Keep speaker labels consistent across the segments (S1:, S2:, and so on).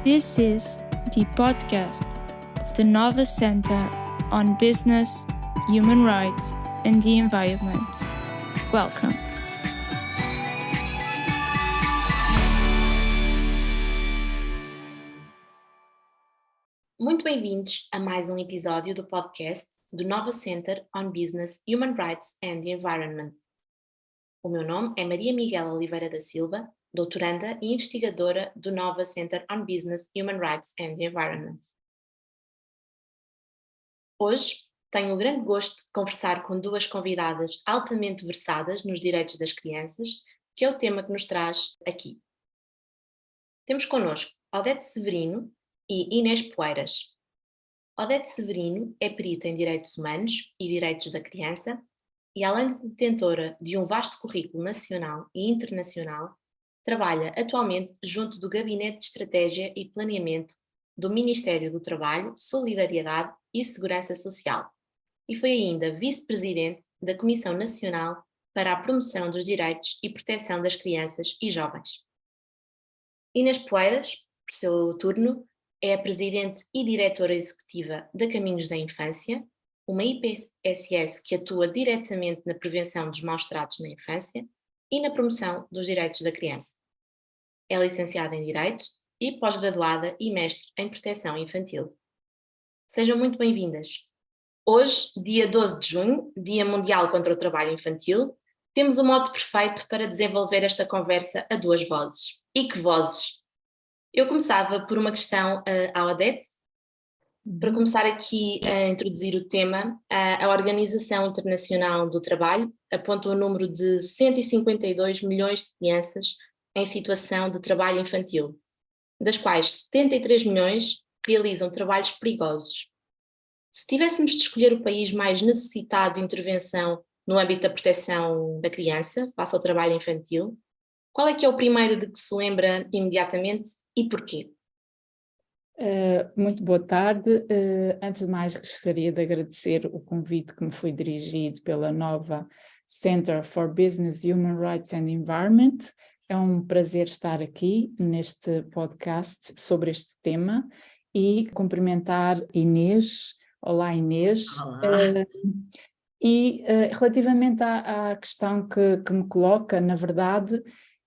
S1: This is the podcast of the Nova Center on Business, Human Rights and the Environment. Welcome.
S2: Muito bem-vindos a mais um episódio do podcast do Nova Center on Business, Human Rights and the Environment. O meu nome é Maria Miguel Oliveira da Silva, doutoranda e investigadora do Nova Center on Business, Human Rights and the Environment. Hoje tenho o grande gosto de conversar com duas convidadas altamente versadas nos direitos das crianças, que é o tema que nos traz aqui. Temos connosco Odete Severino e Inês Poeiras. Odete Severino é perita em Direitos Humanos e Direitos da Criança e, além de detentora de um vasto currículo nacional e internacional, trabalha atualmente junto do Gabinete de Estratégia e Planeamento do Ministério do Trabalho, Solidariedade e Segurança Social e foi ainda vice-presidente da Comissão Nacional para a Promoção dos Direitos e Proteção das Crianças e Jovens. Inês Poeiras, por seu turno, é a presidente e diretora executiva da Caminhos da Infância, uma IPSS que atua diretamente na prevenção dos maus-tratos na infância e na promoção dos direitos da criança. É licenciada em Direito e pós-graduada e mestre em Proteção Infantil. Sejam muito bem-vindas. Hoje, dia 12 de junho, Dia Mundial contra o Trabalho Infantil, temos o modo perfeito para desenvolver esta conversa a duas vozes. E que vozes! Eu começava por uma questão à Odete. Para começar aqui a introduzir o tema, a Organização Internacional do Trabalho aponta o número de 152 milhões de crianças em situação de trabalho infantil, das quais 73 milhões realizam trabalhos perigosos. Se tivéssemos de escolher o país mais necessitado de intervenção no âmbito da proteção da criança, face ao trabalho infantil, qual é que é o primeiro de que se lembra imediatamente e porquê?
S3: Muito boa tarde. Antes de mais, gostaria de agradecer o convite que me foi dirigido pela Nova Center for Business, Human Rights and Environment. É um prazer estar aqui neste podcast sobre este tema e cumprimentar Inês. Olá, Inês.
S2: Olá.
S3: Relativamente à questão que me coloca, na verdade,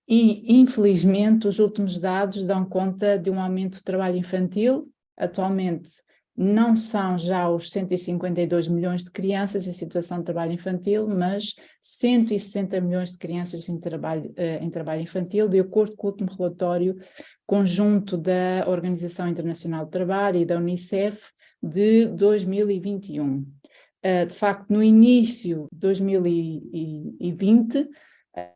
S3: e infelizmente os últimos dados dão conta de um aumento do trabalho infantil. Atualmente não são já os 152 milhões de crianças em situação de trabalho infantil, mas 160 milhões de crianças em trabalho infantil, de acordo com o último relatório conjunto da Organização Internacional do Trabalho e da Unicef de 2021. De facto, no início de 2020,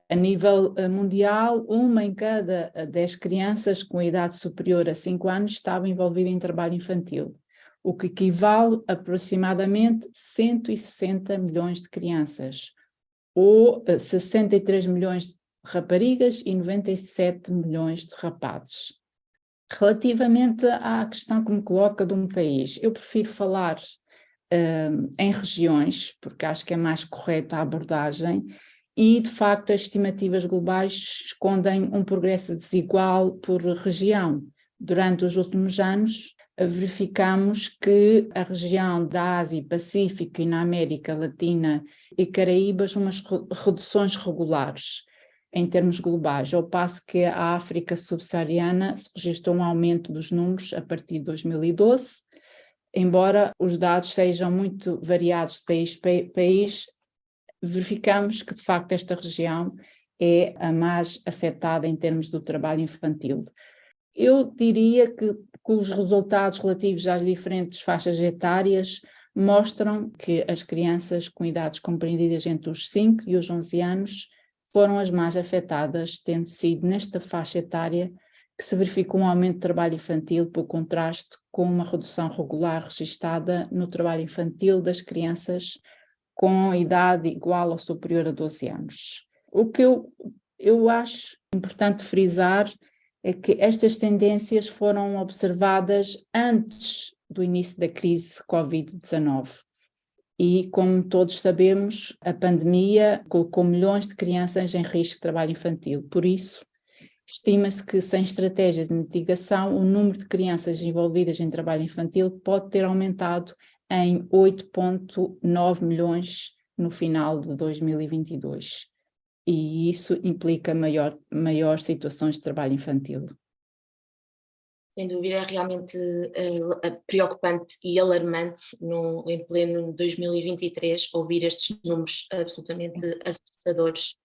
S3: a nível mundial, 1 em cada 10 crianças com idade superior a 5 anos estava envolvida em trabalho infantil, o que equivale a aproximadamente 160 milhões de crianças, ou 63 milhões de raparigas e 97 milhões de rapazes. Relativamente à questão que me coloca de um país, eu prefiro falar em regiões, porque acho que é mais correta a abordagem, e de facto as estimativas globais escondem um progresso desigual por região. Durante os últimos anos verificamos que a região da Ásia e Pacífico e na América Latina e Caraíbas umas reduções regulares em termos globais, ao passo que a África subsaariana se registrou um aumento dos números a partir de 2012, embora os dados sejam muito variados de país para país, verificamos que de facto esta região é a mais afetada em termos do trabalho infantil. Eu diria que os resultados relativos às diferentes faixas etárias mostram que as crianças com idades compreendidas entre os 5 e os 11 anos foram as mais afetadas, tendo sido nesta faixa etária que se verificou um aumento de trabalho infantil por contraste com uma redução regular registada no trabalho infantil das crianças com idade igual ou superior a 12 anos. O que eu acho importante frisar é que estas tendências foram observadas antes do início da crise Covid-19. E, como todos sabemos, a pandemia colocou milhões de crianças em risco de trabalho infantil. Por isso, Estima-se que, sem estratégias de mitigação, o número de crianças envolvidas em trabalho infantil pode ter aumentado em 8,9 milhões no final de 2022. E isso implica maior situações de trabalho infantil.
S2: Sem dúvida, é realmente preocupante e alarmante em pleno 2023 ouvir estes números absolutamente assustadores.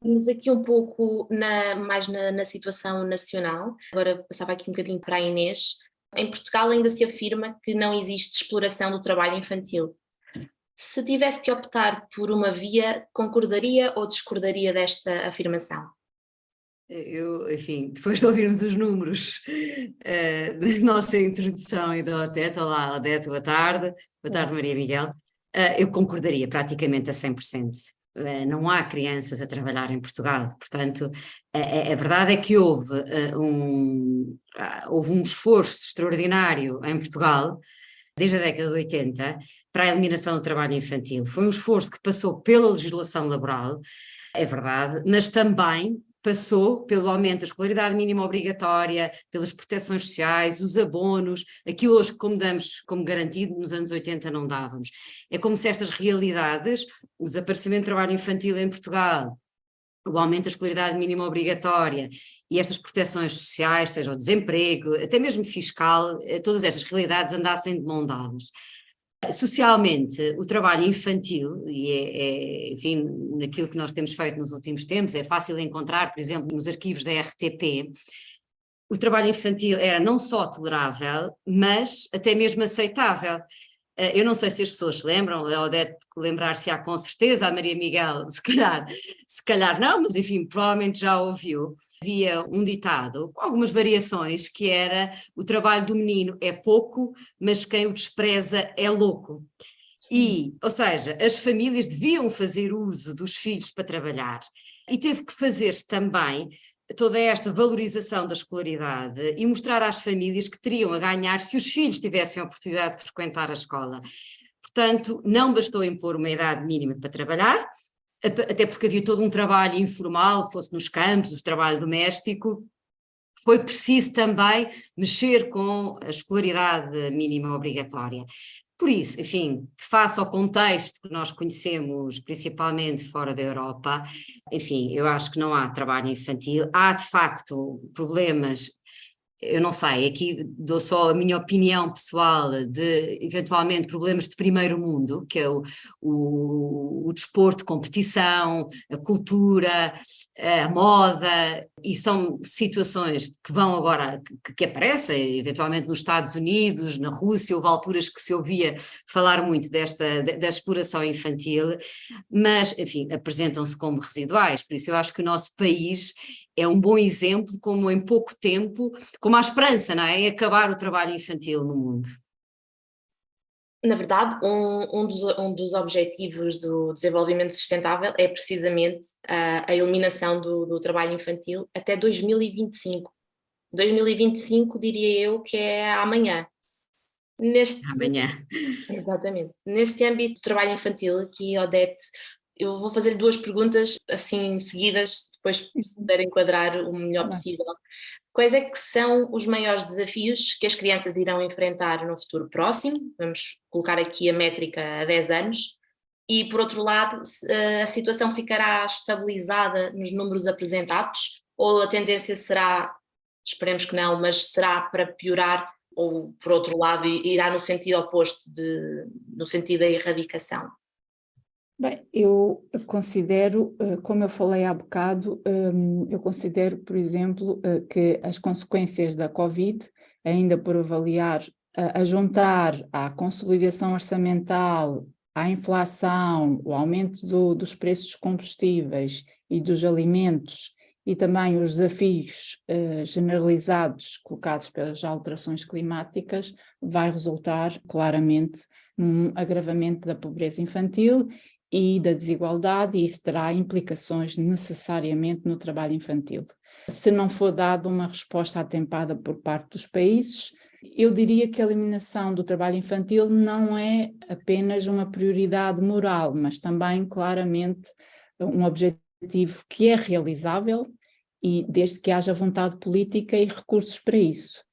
S2: Vamos aqui um pouco mais na situação nacional. Agora passava aqui um bocadinho para a Inês. Em Portugal ainda se afirma que não existe exploração do trabalho infantil. Se tivesse que optar por uma via, concordaria ou discordaria desta afirmação?
S4: Eu, enfim, depois de ouvirmos os números da nossa introdução e da Odete, olá Odete, boa tarde Maria Miguel, eu concordaria praticamente a 100%. Não há crianças a trabalhar em Portugal, portanto, a verdade é que houve um esforço extraordinário em Portugal, desde a década de 80, para a eliminação do trabalho infantil. Foi um esforço que passou pela legislação laboral, é verdade, mas também passou pelo aumento da escolaridade mínima obrigatória, pelas proteções sociais, os abonos, aquilo hoje como damos como garantido, nos anos 80 não dávamos. É como se estas realidades, o desaparecimento do trabalho infantil em Portugal, o aumento da escolaridade mínima obrigatória e estas proteções sociais, seja o desemprego, até mesmo fiscal, todas estas realidades andassem de mão dadas. Socialmente, o trabalho infantil, e enfim, naquilo que nós temos feito nos últimos tempos, é fácil encontrar, por exemplo, nos arquivos da RTP, o trabalho infantil era não só tolerável, mas até mesmo aceitável. Eu não sei se as pessoas se lembram, a Odete lembrar-se-á com certeza, a Maria Miguel se calhar não, mas enfim, provavelmente já ouviu. Havia um ditado, com algumas variações, que era: o trabalho do menino é pouco, mas quem o despreza é louco. E, ou seja, as famílias deviam fazer uso dos filhos para trabalhar, e teve que fazer-se também toda esta valorização da escolaridade e mostrar às famílias que teriam a ganhar se os filhos tivessem a oportunidade de frequentar a escola. Portanto, não bastou impor uma idade mínima para trabalhar, até porque havia todo um trabalho informal, fosse nos campos, o trabalho doméstico. Foi preciso também mexer com a escolaridade mínima obrigatória. Por isso, enfim, face ao contexto que nós conhecemos, principalmente fora da Europa, enfim, eu acho que não há trabalho infantil. Há, de facto, problemas. Eu não sei, aqui dou só a minha opinião pessoal de, eventualmente, problemas de primeiro mundo, que é o desporto de competição, a cultura, a moda, e são situações que vão agora, que aparecem, eventualmente nos Estados Unidos, na Rússia, houve alturas que se ouvia falar muito da exploração infantil, mas, enfim, apresentam-se como residuais, por isso eu acho que o nosso país é um bom exemplo de como em pouco tempo, como há esperança, não é? Em acabar o trabalho infantil no mundo.
S2: Na verdade, um dos objetivos do desenvolvimento sustentável é precisamente a eliminação do trabalho infantil até 2025. 2025 diria eu que é amanhã.
S4: Amanhã.
S2: Exatamente. Neste âmbito do trabalho infantil, aqui, Odete, eu vou fazer 2 perguntas assim seguidas, depois se puder enquadrar o melhor possível. Quais é que são os maiores desafios que as crianças irão enfrentar no futuro próximo? Vamos colocar aqui a métrica a 10 anos. E, por outro lado, a situação ficará estabilizada nos números apresentados ou a tendência será, esperemos que não, mas será para piorar ou, por outro lado, irá no sentido oposto, no sentido da erradicação?
S3: Bem, eu considero, como eu falei há bocado, eu considero, por exemplo, que as consequências da Covid, ainda por avaliar, a juntar à consolidação orçamental, à inflação, o aumento dos preços dos combustíveis e dos alimentos, e também os desafios generalizados colocados pelas alterações climáticas, vai resultar claramente num agravamento da pobreza infantil e da desigualdade, e isso terá implicações necessariamente no trabalho infantil. Se não for dada uma resposta atempada por parte dos países, eu diria que a eliminação do trabalho infantil não é apenas uma prioridade moral, mas também claramente um objetivo que é realizável e desde que haja vontade política e recursos para isso.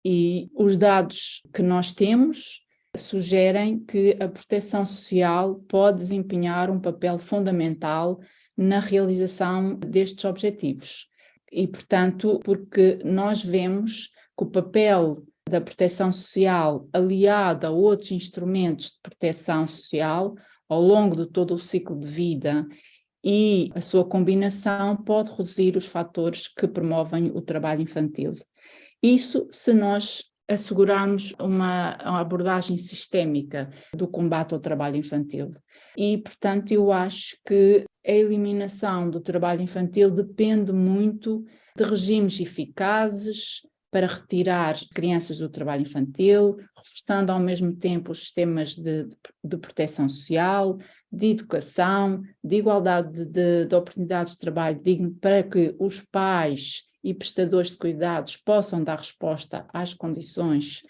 S3: E os dados que nós temos sugerem que a proteção social pode desempenhar um papel fundamental na realização destes objetivos. E, portanto, porque nós vemos que o papel da proteção social aliado a outros instrumentos de proteção social ao longo de todo o ciclo de vida e a sua combinação pode reduzir os fatores que promovem o trabalho infantil. Isso se nós assegurarmos uma abordagem sistémica do combate ao trabalho infantil. E, portanto, eu acho que a eliminação do trabalho infantil depende muito de regimes eficazes para retirar crianças do trabalho infantil, reforçando ao mesmo tempo os sistemas de proteção social, de educação, de igualdade de oportunidades de trabalho digno para que os pais e prestadores de cuidados possam dar resposta às condições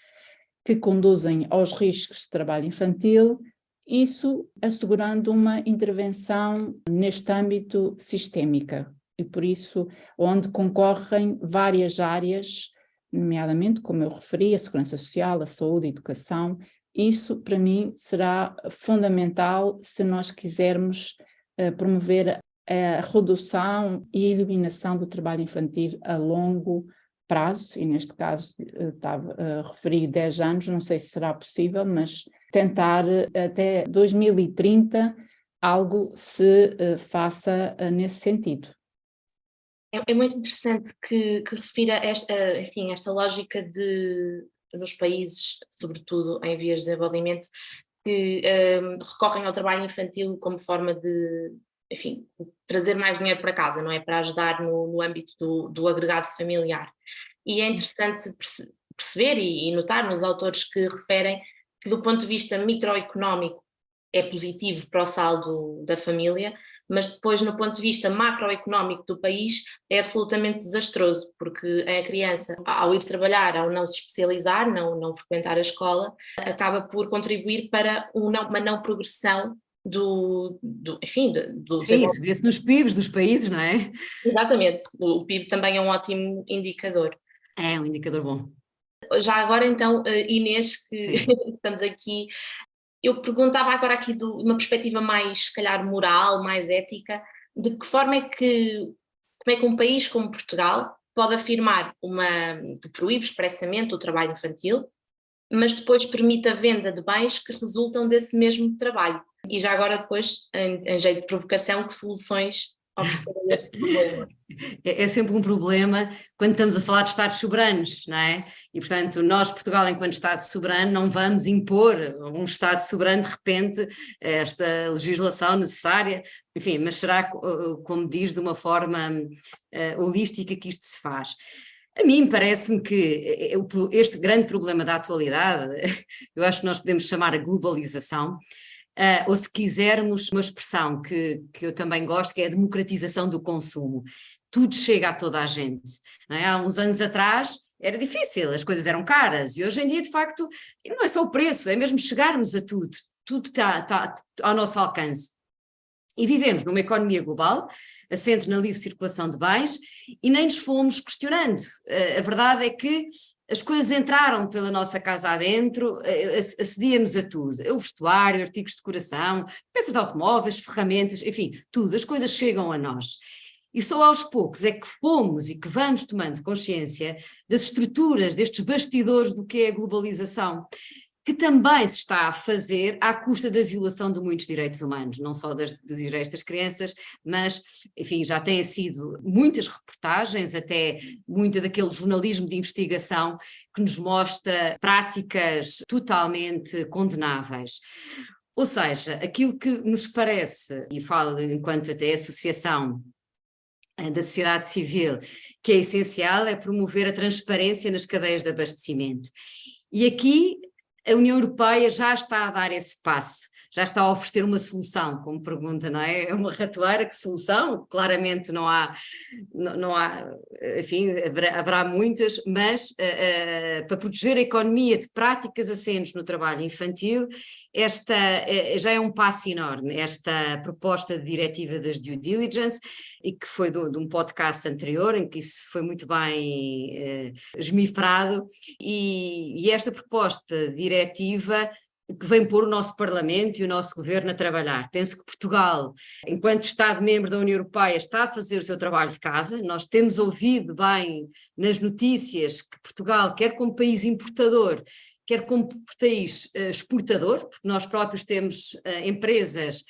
S3: que conduzem aos riscos de trabalho infantil, isso assegurando uma intervenção neste âmbito sistémica e por isso onde concorrem várias áreas, nomeadamente, como eu referi, a segurança social, a saúde, a educação. Isso para mim será fundamental se nós quisermos promover a redução e eliminação do trabalho infantil a longo prazo, e neste caso estava a referir 10 anos, não sei se será possível, mas tentar até 2030 algo se faça nesse sentido.
S2: É muito interessante que refira esta lógica dos países, sobretudo em vias de desenvolvimento, que recorrem ao trabalho infantil como forma de, enfim, trazer mais dinheiro para casa, não é? Para ajudar no âmbito do agregado familiar. E é interessante perceber e notar nos autores que referem que do ponto de vista microeconómico é positivo para o saldo da família, mas depois no ponto de vista macroeconómico do país é absolutamente desastroso, porque a criança, ao ir trabalhar, ao não se especializar, não frequentar a escola, acaba por contribuir para uma não progressão do
S4: Sim, isso vê-se nos PIBs dos países, não é?
S2: Exatamente, o PIB também é um ótimo indicador.
S4: É um indicador bom.
S2: Já agora então, Inês, que estamos aqui, eu perguntava agora aqui de uma perspectiva mais, se calhar, moral, mais ética, de que forma como é que um país como Portugal pode afirmar que proíbe expressamente o trabalho infantil, mas depois permite a venda de bens que resultam desse mesmo trabalho. E já agora depois, em jeito de provocação, que soluções oferecer a este problema?
S4: É sempre um problema quando estamos a falar de Estados soberanos, não é? E, portanto, nós, Portugal, enquanto Estado soberano, não vamos impor um Estado soberano, de repente, esta legislação necessária, enfim, mas será, como diz, de uma forma holística que isto se faz. A mim parece-me que este grande problema da atualidade, eu acho que nós podemos chamar a globalização, ou se quisermos uma expressão que eu também gosto, que é a democratização do consumo. Tudo chega a toda a gente. Não é? Há uns anos atrás era difícil, as coisas eram caras, e hoje em dia, de facto, não é só o preço, é mesmo chegarmos a tudo. Tudo está ao nosso alcance. E vivemos numa economia global, assente na livre circulação de bens, e nem nos fomos questionando. A verdade é que as coisas entraram pela nossa casa adentro, acedíamos a tudo, o vestuário, artigos de decoração, peças de automóveis, ferramentas, enfim, tudo, as coisas chegam a nós. E só aos poucos é que fomos e que vamos tomando consciência das estruturas, destes bastidores do que é a globalização, que também se está a fazer à custa da violação de muitos direitos humanos, não só dos direitos das crianças, mas, enfim, já têm sido muitas reportagens, até muito daquele jornalismo de investigação que nos mostra práticas totalmente condenáveis. Ou seja, aquilo que nos parece, e falo enquanto até associação da sociedade civil, que é essencial, é promover a transparência nas cadeias de abastecimento. E aqui a União Europeia já está a dar esse passo, já está a oferecer uma solução, como pergunta, não é? É uma ratoeira, que solução? Claramente não há, enfim, haverá muitas, mas para proteger a economia de práticas assentes no trabalho infantil, esta já é um passo enorme, esta proposta de diretiva das due diligence, e que foi de um podcast anterior, em que isso foi muito bem esmifrado, e esta proposta diretiva que vem pôr o nosso Parlamento e o nosso Governo a trabalhar. Penso que Portugal, enquanto Estado-membro da União Europeia, está a fazer o seu trabalho de casa. Nós temos ouvido bem nas notícias que Portugal, quer como país importador, quer como país exportador, porque nós próprios temos empresas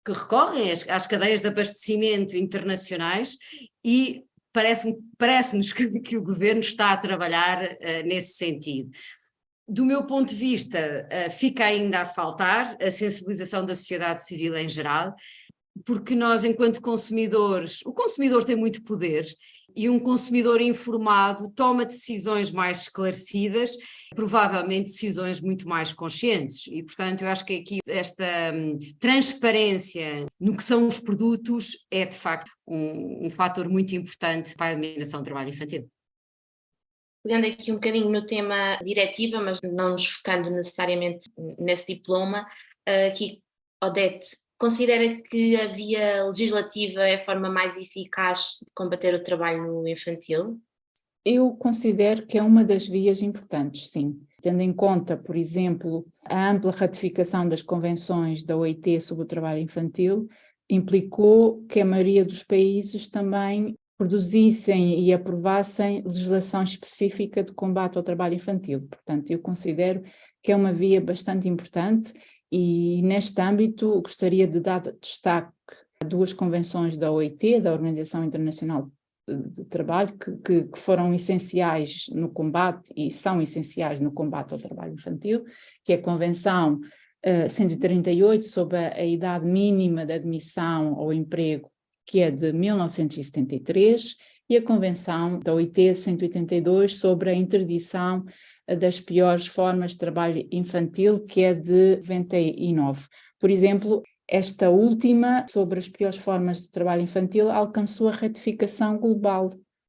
S4: que recorrem às cadeias de abastecimento internacionais, e parece-nos que o Governo está a trabalhar nesse sentido. Do meu ponto de vista, fica ainda a faltar a sensibilização da sociedade civil em geral, porque nós, enquanto consumidores, o consumidor tem muito poder, e um consumidor informado toma decisões mais esclarecidas, provavelmente decisões muito mais conscientes, e portanto eu acho que aqui esta transparência no que são os produtos é de facto um fator muito importante para a eliminação do trabalho infantil.
S2: Pegando aqui um bocadinho no tema diretiva, mas não nos focando necessariamente nesse diploma, aqui, Odete, considera que a via legislativa é a forma mais eficaz de combater o trabalho infantil?
S3: Eu considero que é uma das vias importantes, sim. Tendo em conta, por exemplo, a ampla ratificação das convenções da OIT sobre o trabalho infantil, implicou que a maioria dos países também produzissem e aprovassem legislação específica de combate ao trabalho infantil. Portanto, eu considero que é uma via bastante importante, e neste âmbito gostaria de dar destaque a duas convenções da OIT, da Organização Internacional de Trabalho, que foram essenciais no combate e são essenciais no combate ao trabalho infantil, que é a Convenção 138 sobre a idade mínima de admissão ao emprego, que é de 1973, e a Convenção da OIT 182 sobre a interdição das piores formas de trabalho infantil, que é de 99. Por exemplo, esta última, sobre as piores formas de trabalho infantil, alcançou a ratificação global,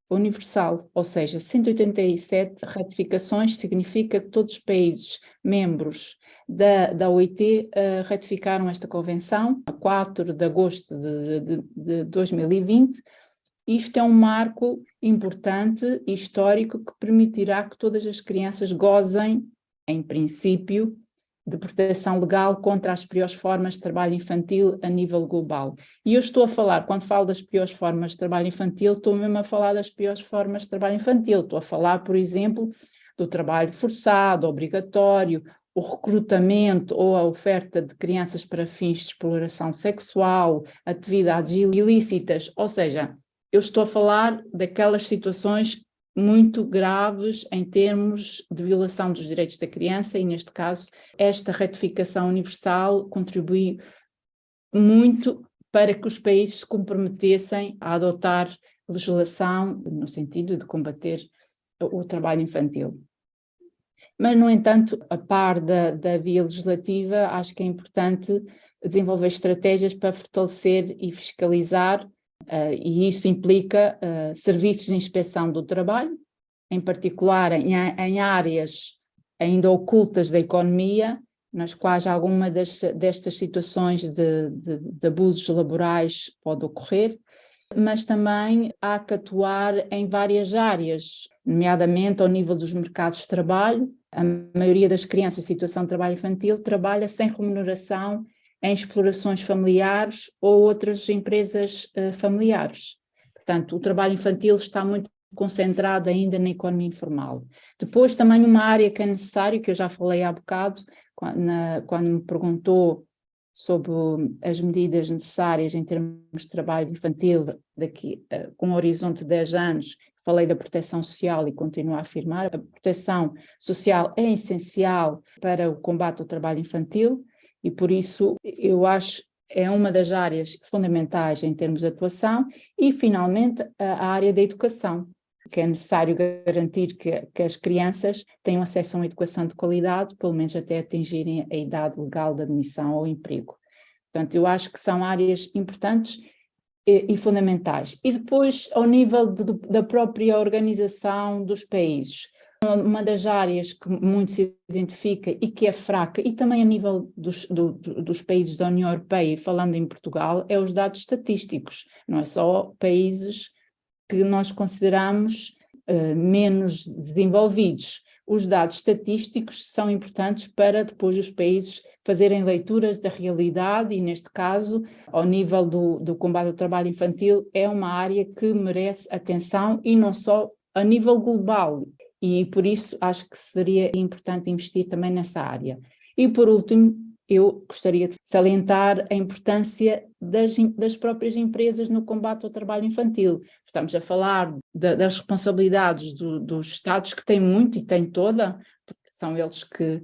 S3: universal, ou seja, 187 ratificações, significa que todos os países membros da OIT ratificaram esta convenção, a 4 de agosto de 2020. Isto é um marco importante e histórico que permitirá que todas as crianças gozem, em princípio, de proteção legal contra as piores formas de trabalho infantil a nível global. E eu estou a falar, quando falo das piores formas de trabalho infantil, estou mesmo a falar das piores formas de trabalho infantil. Estou a falar, por exemplo, do trabalho forçado, obrigatório, o recrutamento ou a oferta de crianças para fins de exploração sexual, atividades ilícitas, ou seja, eu estou a falar daquelas situações muito graves em termos de violação dos direitos da criança, e neste caso esta ratificação universal contribui muito para que os países se comprometessem a adotar legislação no sentido de combater o trabalho infantil. Mas, no entanto, a par da via legislativa, acho que é importante desenvolver estratégias para fortalecer e fiscalizar, e isso implica serviços de inspeção do trabalho, em particular em áreas ainda ocultas da economia, nas quais alguma destas situações de abusos laborais pode ocorrer, mas também há que atuar em várias áreas, nomeadamente ao nível dos mercados de trabalho. A maioria das crianças em situação de trabalho infantil trabalha sem remuneração em explorações familiares ou outras empresas familiares. Portanto, o trabalho infantil está muito concentrado ainda na economia informal. Depois, também uma área que é necessário, que eu já falei há bocado, quando me perguntou sobre as medidas necessárias em termos de trabalho infantil, com um horizonte de 10 anos, falei da proteção social e continuo a afirmar, a proteção social é essencial para o combate ao trabalho infantil, e por isso eu acho é uma das áreas fundamentais em termos de atuação. E finalmente a área da educação. que é necessário garantir que as crianças tenham acesso a uma educação de qualidade, pelo menos até atingirem a idade legal de admissão ao emprego. Portanto, eu acho que são áreas importantes e fundamentais. E depois, ao nível da própria organização dos países, uma das áreas que muito se identifica e que é fraca, e também a nível dos países da União Europeia, falando em Portugal, é os dados estatísticos. Não é só países que nós consideramos menos desenvolvidos. Os dados estatísticos são importantes para depois os países fazerem leituras da realidade e, neste caso, ao nível do combate ao trabalho infantil, é uma área que merece atenção e não só a nível global. E por isso acho que seria importante investir também nessa área. E por último, eu gostaria de salientar a importância das próprias empresas no combate ao trabalho infantil. Estamos a falar das responsabilidades dos Estados, que têm muito e têm toda, porque são eles que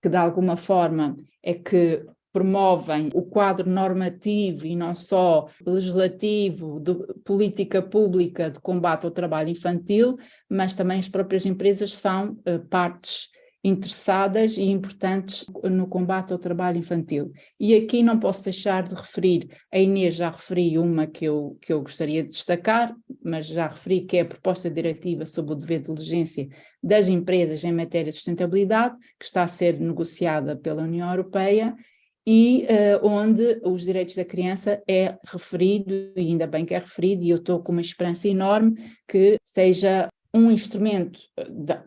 S3: de alguma forma é que promovem o quadro normativo e não só legislativo de política pública de combate ao trabalho infantil, mas também as próprias empresas são partes interessadas e importantes no combate ao trabalho infantil. E aqui não posso deixar de referir, a Inês já referi uma que eu gostaria de destacar, mas já referi que é a proposta diretiva sobre o dever de diligência das empresas em matéria de sustentabilidade, que está a ser negociada pela União Europeia, e onde os direitos da criança é referido, e ainda bem que é referido, e eu estou com uma esperança enorme que seja um instrumento,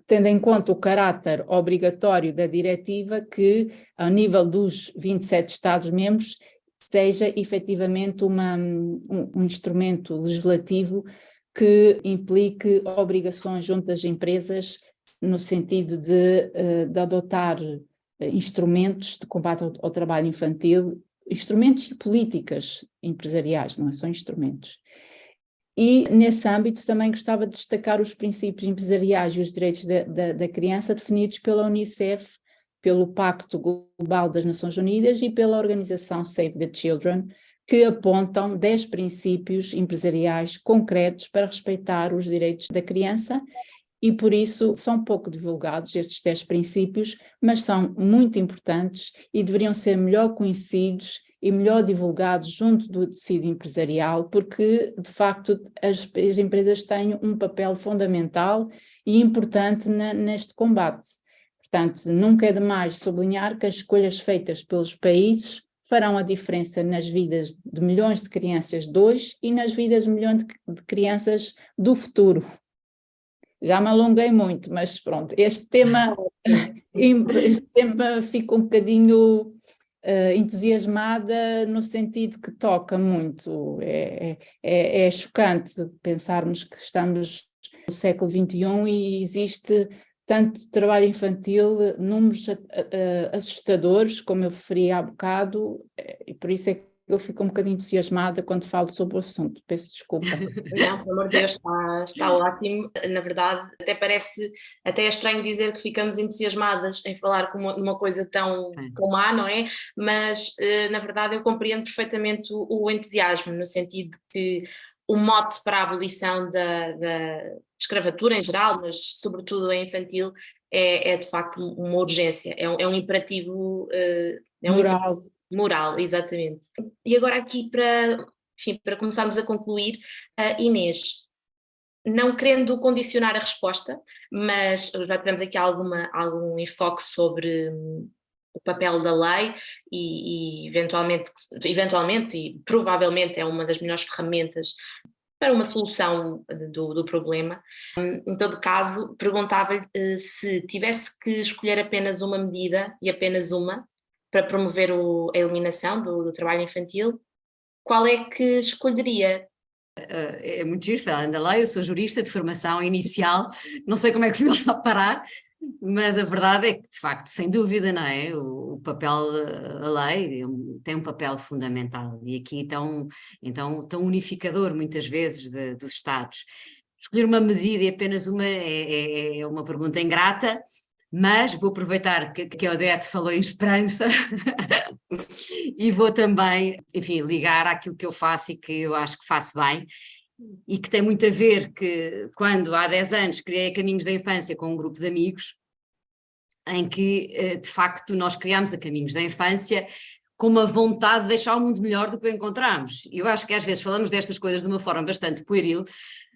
S3: tendo em conta o caráter obrigatório da diretiva, que ao nível dos 27 Estados-membros seja efetivamente um instrumento legislativo que implique obrigações junto às empresas no sentido de adotar instrumentos de combate ao trabalho infantil, instrumentos e políticas empresariais, não é só instrumentos. E nesse âmbito também gostava de destacar os princípios empresariais e os direitos da criança definidos pela Unicef, pelo Pacto Global das Nações Unidas e pela organização Save the Children, que apontam 10 princípios empresariais concretos para respeitar os direitos da criança. E por isso são pouco divulgados estes 10 princípios, mas são muito importantes e deveriam ser melhor conhecidos e melhor divulgados junto do tecido empresarial, porque de facto as empresas têm um papel fundamental e importante neste combate. Portanto, nunca é demais sublinhar que as escolhas feitas pelos países farão a diferença nas vidas de milhões de crianças de hoje e nas vidas de milhões de crianças do futuro. Já me alonguei muito, mas pronto, este tema fica um bocadinho entusiasmada no sentido que toca muito. É chocante pensarmos que estamos no século XXI e existe tanto trabalho infantil, números assustadores, como eu referi há bocado, e por isso é que eu fico um bocadinho entusiasmada quando falo sobre o assunto, peço desculpa.
S2: Não, pelo amor de Deus, está ótimo. Na verdade, até é estranho dizer que ficamos entusiasmadas em falar com uma coisa tão má, não é? Mas, na verdade, eu compreendo perfeitamente o entusiasmo, no sentido de que o mote para a abolição da escravatura em geral, mas sobretudo a infantil, é de facto uma urgência, é um imperativo
S3: moral.
S2: Moral, exatamente. E agora aqui para começarmos a concluir, Inês, não querendo condicionar a resposta, mas já tivemos aqui algum enfoque sobre o papel da lei e eventualmente e provavelmente é uma das melhores ferramentas para uma solução do problema. Em todo caso, perguntava-lhe se tivesse que escolher apenas uma medida, e apenas uma, para promover a eliminação do trabalho infantil, qual é que escolheria?
S4: É muito giro, ainda lá, eu sou jurista de formação inicial, não sei como é que fui lá parar, mas a verdade é que, de facto, sem dúvida, não é? O papel, a lei tem um papel fundamental e aqui tão unificador muitas vezes dos Estados. Escolher uma medida e apenas uma é uma pergunta ingrata, mas vou aproveitar que a Odete falou em esperança e vou também, enfim, ligar àquilo que eu faço e que eu acho que faço bem, e que tem muito a ver que quando há 10 anos criei a Caminhos da Infância com um grupo de amigos, em que de facto nós criámos a Caminhos da Infância com uma vontade de deixar o mundo melhor do que o encontramos. Eu acho que às vezes falamos destas coisas de uma forma bastante pueril,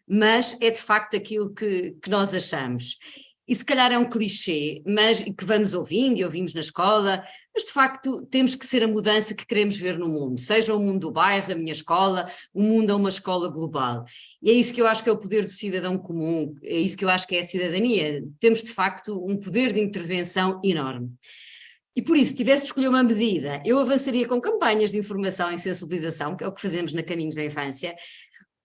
S4: mas é de facto aquilo que nós achamos. E se calhar é um clichê, mas que vamos ouvindo e ouvimos na escola, mas de facto temos que ser a mudança que queremos ver no mundo, seja o mundo do bairro, a minha escola, o mundo é uma escola global. E é isso que eu acho que é o poder do cidadão comum, é isso que eu acho que é a cidadania. Temos de facto um poder de intervenção enorme. E por isso, se tivesse de escolher uma medida, eu avançaria com campanhas de informação e sensibilização, que é o que fazemos na Caminhos da Infância,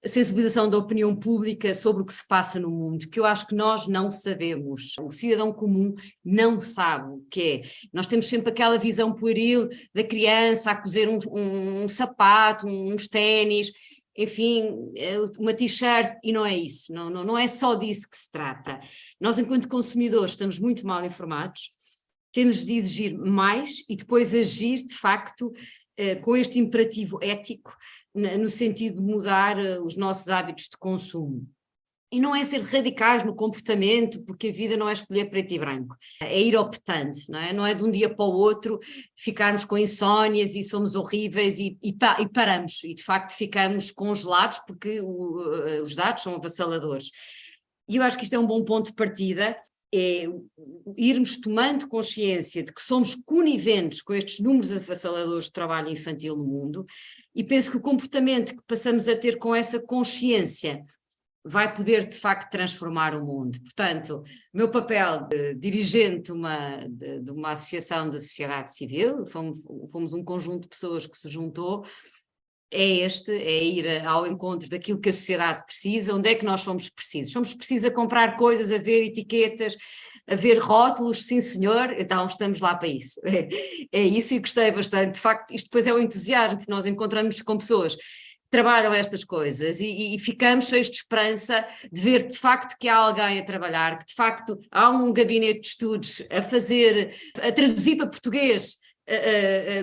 S4: a sensibilização da opinião pública sobre o que se passa no mundo, que eu acho que nós não sabemos. O cidadão comum não sabe o que é. Nós temos sempre aquela visão pueril da criança a cozer um sapato, uns ténis, enfim, uma t-shirt, e não é isso, não é só disso que se trata. Nós, enquanto consumidores, estamos muito mal informados, temos de exigir mais e depois agir, de facto, com este imperativo ético, no sentido de mudar os nossos hábitos de consumo. E não é ser radicais no comportamento, porque a vida não é escolher preto e branco, é ir optando, não é? Não é de um dia para o outro ficarmos com insónias e somos horríveis e paramos, e de facto ficamos congelados porque os dados são avassaladores. E eu acho que isto é um bom ponto de partida, é irmos tomando consciência de que somos coniventes com estes números avassaladores de trabalho infantil no mundo, e penso que o comportamento que passamos a ter com essa consciência vai poder de facto transformar o mundo. Portanto, o meu papel de dirigente de uma associação da sociedade civil, fomos um conjunto de pessoas que se juntou, é ir ao encontro daquilo que a sociedade precisa. Onde é que nós somos precisos? Somos precisos a comprar coisas, a ver etiquetas, a ver rótulos, sim senhor, então estamos lá para isso. É isso, e gostei bastante. De facto, isto depois é o entusiasmo, que nós encontramos com pessoas que trabalham estas coisas e ficamos cheios de esperança de ver de facto que há alguém a trabalhar, que de facto há um gabinete de estudos a traduzir para português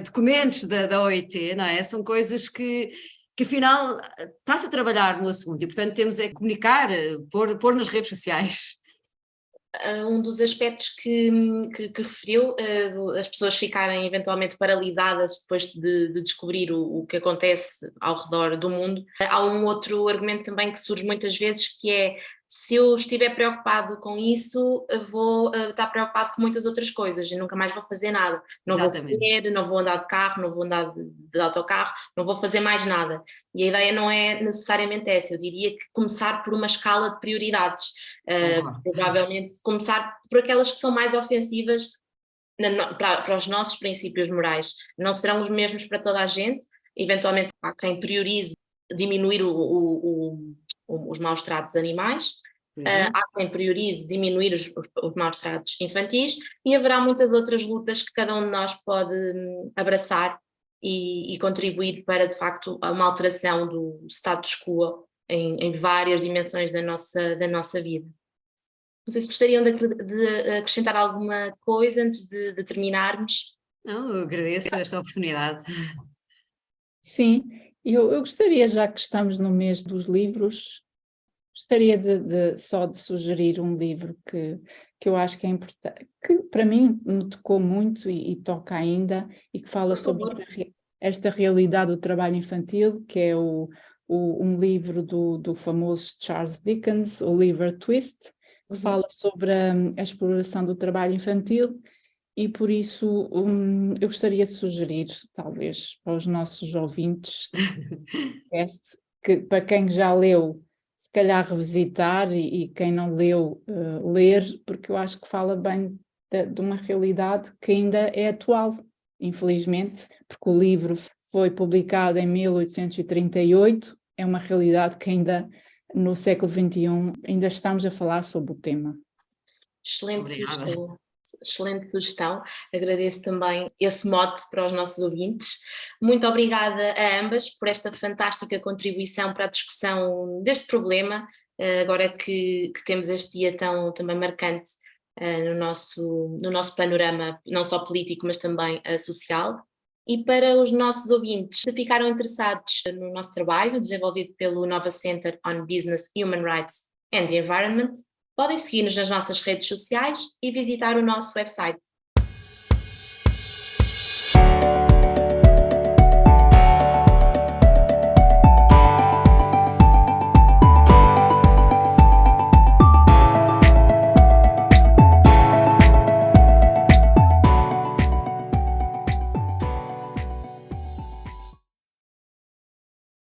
S4: documentos da OIT, não é? São coisas que afinal está-se a trabalhar no assunto, e portanto temos é que comunicar, pôr nas redes sociais.
S2: Um dos aspectos que referiu, as pessoas ficarem eventualmente paralisadas depois de descobrir o que acontece ao redor do mundo. Há um outro argumento também que surge muitas vezes, que é: se eu estiver preocupado com isso, vou estar preocupado com muitas outras coisas e nunca mais vou fazer nada. Não
S4: Exatamente.
S2: vou comer, não vou andar de carro, não vou andar de autocarro, não vou fazer mais nada. E a ideia não é necessariamente essa, eu diria que começar por uma escala de prioridades. Provavelmente começar por aquelas que são mais ofensivas para os nossos princípios morais. Não serão os mesmos para toda a gente, eventualmente há quem priorize diminuir os maus tratos animais, há quem priorize diminuir os maus tratos infantis, e haverá muitas outras lutas que cada um de nós pode abraçar e contribuir para, de facto, uma alteração do status quo em várias dimensões da nossa vida. Não sei se gostariam de acrescentar alguma coisa antes de terminarmos.
S4: Não, eu agradeço esta oportunidade.
S3: Sim, eu gostaria, já que estamos no mês dos livros, gostaria só de sugerir um livro que eu acho que é importante, que para mim me tocou muito e toca ainda, e que fala sobre esta realidade do trabalho infantil, que é um livro do famoso Charles Dickens, Oliver Twist, que fala sobre a exploração do trabalho infantil. E por isso eu gostaria de sugerir, talvez para os nossos ouvintes, que para quem já leu, se calhar revisitar, e quem não leu, ler, porque eu acho que fala bem de uma realidade que ainda é atual, infelizmente, porque o livro foi publicado em 1838, é uma realidade que ainda no século XXI ainda estamos a falar sobre o tema.
S2: Excelente sugestão, agradeço também esse mote para os nossos ouvintes. Muito obrigada a ambas por esta fantástica contribuição para a discussão deste problema, agora que temos este dia tão também marcante no nosso panorama, não só político, mas também social. E para os nossos ouvintes, se ficaram interessados no nosso trabalho, desenvolvido pelo Nova Center on Business, Human Rights and the Environment, podem seguir-nos nas nossas redes sociais e visitar o nosso website